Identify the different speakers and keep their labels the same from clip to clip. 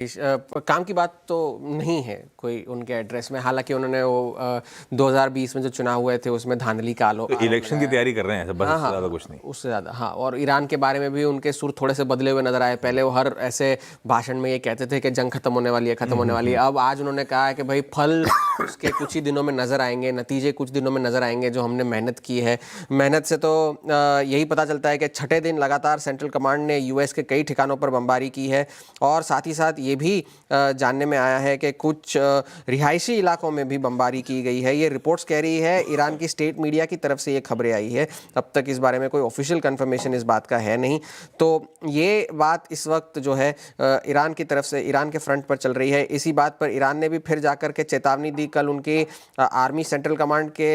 Speaker 1: काम की बात तो नहीं है कोई उनके एड्रेस में। हालांकि उन्होंने वो 2020 में जो चुनाव हुए थे उसमें धांधली का
Speaker 2: तो इलेक्शन की तैयारी कर रहे हैं बस, उससे ज़्यादा कुछ नहीं।
Speaker 1: उससे ज़्यादा हाँ। और ईरान के बारे में भी उनके सुर थोड़े से बदले हुए नजर आए। पहले वो हर ऐसे भाषण में ये कहते थे कि जंग खत्म होने वाली है, खत्म होने वाली है। अब आज उन्होंने कहा है कि भाई फल उसके कुछ ही दिनों में नजर आएंगे, नतीजे कुछ दिनों में नजर आएंगे जो हमने मेहनत की है। मेहनत से तो यही पता चलता है कि छठे दिन लगातार सेंट्रल कमांड ने यूएस के कई ठिकानों पर बमबारी की है। और साथ ही साथ ये भी जानने में आया है कि कुछ रिहायशी इलाकों में भी बमबारी की गई है। ये रिपोर्ट्स कह रही है, ईरान की स्टेट मीडिया की तरफ से ये खबरें आई है। अब तक इस बारे में कोई ऑफिशियल कंफर्मेशन इस बात का है नहीं। तो ये बात इस वक्त जो है ईरान की तरफ से, ईरान के फ्रंट पर चल रही है। इसी बात पर ईरान ने भी फिर जाकर के चेतावनी दी। कल उनकी आर्मी सेंट्रल कमांड के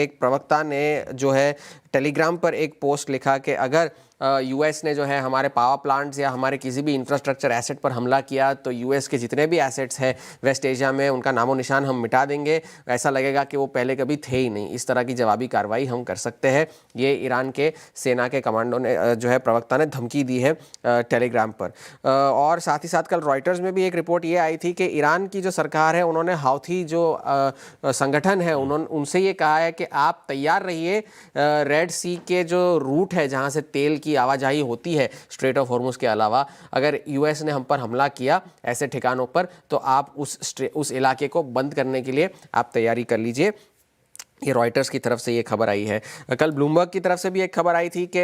Speaker 1: एक प्रवक्ता ने जो है टेलीग्राम पर एक पोस्ट लिखा कि अगर यूएस ने जो है हमारे पावर प्लांट्स या हमारे किसी भी इंफ्रास्ट्रक्चर एसेट पर हमला किया तो यूएस के जितने भी एसेट्स हैं वेस्ट एशिया में उनका नामो निशान हम मिटा देंगे। ऐसा लगेगा कि वो पहले कभी थे ही नहीं। इस तरह की जवाबी कार्रवाई हम कर सकते हैं। ये ईरान के सेना के कमांडो ने जो है प्रवक्ता ने धमकी दी है टेलीग्राम पर। और साथ ही साथ कल रॉयटर्स में भी एक रिपोर्ट ये आई थी कि ईरान की जो सरकार है उन्होंने हाउथी जो संगठन है उनसे ये कहा है कि आप तैयार रहिए। रेड सी के जो रूट है जहाँ से तेल की आवाजाही होती है स्ट्रेट ऑफ हॉर्मुज के अलावा, अगर यूएस ने हम पर हमला किया ऐसे ठिकानों पर तो आप उस इलाके को बंद करने के लिए आप तैयारी कर लीजिए। ये रॉयटर्स की तरफ से ये खबर आई है। कल ब्लूमबर्ग की तरफ से भी एक खबर आई थी कि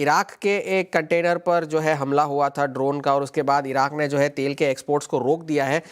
Speaker 1: इराक के एक कंटेनर पर जो है हमला हुआ था ड्रोन का और उसके बाद इराक ने जो है तेल के एक्सपोर्ट्स को रोक दिया है।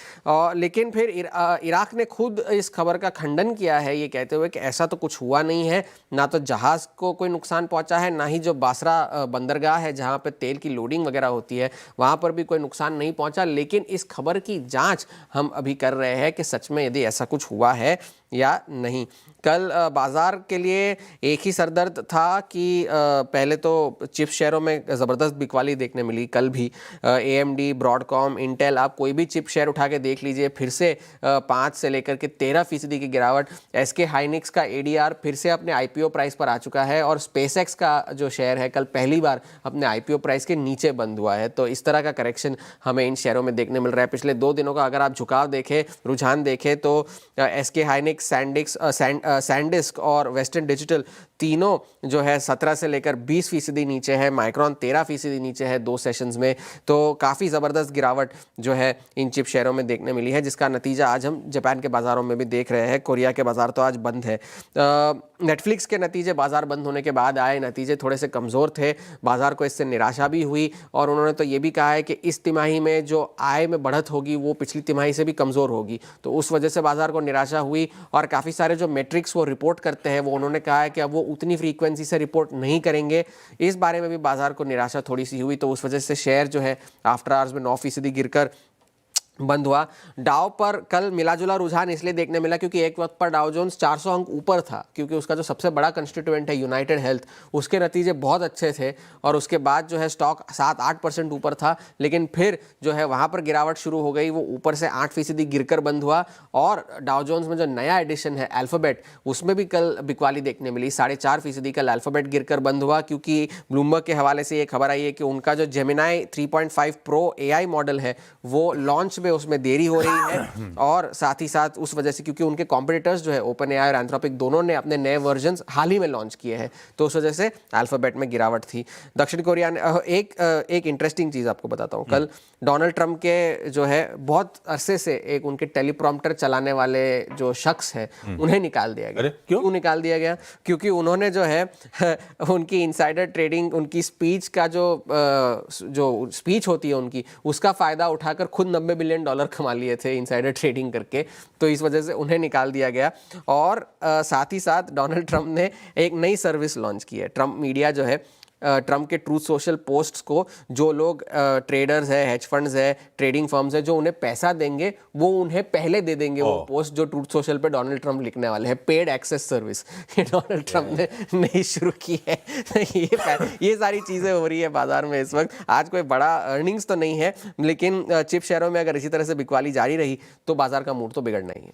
Speaker 1: लेकिन फिर इराक ने खुद इस खबर का खंडन किया है ये कहते हुए कि ऐसा तो कुछ हुआ नहीं है, ना तो जहाज़ को कोई नुकसान पहुंचा है, ना ही जो बासरा बंदरगाह है जहाँ पर तेल की लोडिंग वगैरह होती है वहाँ पर भी कोई नुकसान नहीं पहुँचा। लेकिन इस खबर की जाँच हम अभी कर रहे हैं कि सच में यदि ऐसा कुछ हुआ है या नहीं। कल बाज़ार के लिए एक ही सरदर्द था कि पहले तो चिप शेयरों में ज़बरदस्त बिकवाली देखने मिली। कल भी AMD, ब्रॉडकॉम, इंटेल, आप कोई भी चिप शेयर उठा के देख लीजिए, फिर से 5 से लेकर के 13% की गिरावट। SK हाइनिक्स का ADR फिर से अपने IPO प्राइस पर आ चुका है और SpaceX का जो शेयर है कल पहली बार अपने IPO प्राइस के नीचे बंद हुआ है। तो इस तरह का करेक्शन हमें इन शेयरों में देखने मिल रहा है। पिछले 2 दिनों का अगर आप झुकाव देखें, रुझान देखें तो SK हाइनिक्स, सैंडिस्क और वेस्टर्न डिजिटल तीनों जो है 17 से लेकर 20% नीचे है। माइक्रॉन 13% नीचे है 2 सेशंस में। तो काफ़ी ज़बरदस्त गिरावट जो है इन चिप शेयरों में देखने मिली है, जिसका नतीजा आज हम जापान के बाज़ारों में भी देख रहे हैं। कोरिया के बाज़ार तो आज बंद है। नेटफ्लिक्स के नतीजे बाज़ार बंद होने के बाद आए, नतीजे थोड़े से कमज़ोर थे, बाज़ार को इससे निराशा भी हुई। और उन्होंने तो ये भी कहा है कि इस तिमाही में जो आय में बढ़त होगी वो पिछली तिमाही से भी कमज़ोर होगी। तो उस वजह से बाज़ार को निराशा हुई। और काफ़ी सारे जो मेट्रिक्स वो रिपोर्ट करते हैं वो उन्होंने कहा है कि अब वो उतनी फ्रीक्वेंसी से रिपोर्ट नहीं करेंगे। इस बारे में भी बाजार को निराशा थोड़ी सी हुई। तो उस वजह से शेयर जो है आफ्टर आवर्स में 9% गिरकर बंद हुआ। डाउ पर कल मिलाजुला रुझान इसलिए देखने मिला क्योंकि एक वक्त पर डाउ जोन्स 400 अंक ऊपर था, क्योंकि उसका जो सबसे बड़ा कंस्टिट्यूएंट है यूनाइटेड हेल्थ, उसके नतीजे बहुत अच्छे थे और उसके बाद जो है स्टॉक 7-8% ऊपर था। लेकिन फिर जो है वहाँ पर गिरावट शुरू हो गई, वो ऊपर से 8% गिरकर बंद हुआ। और डाउ जोन्स में जो नया एडिशन है अल्फाबेट, उसमें भी कल बिकवाली देखने मिली। 4.5% कल अल्फाबेट गिरकर बंद हुआ, क्योंकि ब्लूमबर्ग के हवाले से ये खबर आई है कि उनका जो जेमिनाई 3.5 प्रो AI मॉडल है वो लॉन्च उसमें देरी हो रही है। और साथ ही साथ उस वजह से क्योंकि उनके कॉम्पिटिटर्स जो है OpenAI और एंथ्रोपिक दोनों ने अपने नए वर्जन्स हाल ही में लॉन्च किए हैं, तो उस वजह से अल्फाबेट में गिरावट थी। दक्षिण कोरिया ने एक इंटरेस्टिंग चीज़ आपको बताता हूँ। कल डोनाल्ड ट्रंप के जो है बहुत अरसे से एक उनके टेलीप्रॉम्प्टर चलाने वाले जो शख्स है उन्हें निकाल दिया गया। क्यों निकाल दिया गया? क्योंकि उन्होंने जो है उनकी इनसाइडर ट्रेडिंग, उनकी स्पीच का जो स्पीच होती है उनकी, उसका फ़ायदा उठाकर खुद $90 बिलियन कमा लिए थे इनसाइडर ट्रेडिंग करके। तो इस वजह से उन्हें निकाल दिया गया। और साथ ही साथ डोनाल्ड ट्रंप ने एक नई सर्विस लॉन्च की है। ट्रंप मीडिया जो है ट्रंप के ट्रूथ सोशल पोस्ट्स को जो लोग ट्रेडर्स है, हेज फंड्स है, ट्रेडिंग फर्म्स है, जो उन्हें पैसा देंगे वो उन्हें पहले दे देंगे वो पोस्ट जो ट्रूथ सोशल पे डोनाल्ड ट्रंप लिखने वाले हैं। पेड एक्सेस सर्विस ये डोनाल्ड ट्रंप ने नहीं शुरू की है। ये सारी चीज़ें हो रही है बाजार में इस वक्त। आज कोई बड़ा अर्निंग्स तो नहीं है, लेकिन चिप शेयरों में अगर इसी तरह से बिकवाली जारी रही तो बाजार का मूड तो बिगड़ना ही है।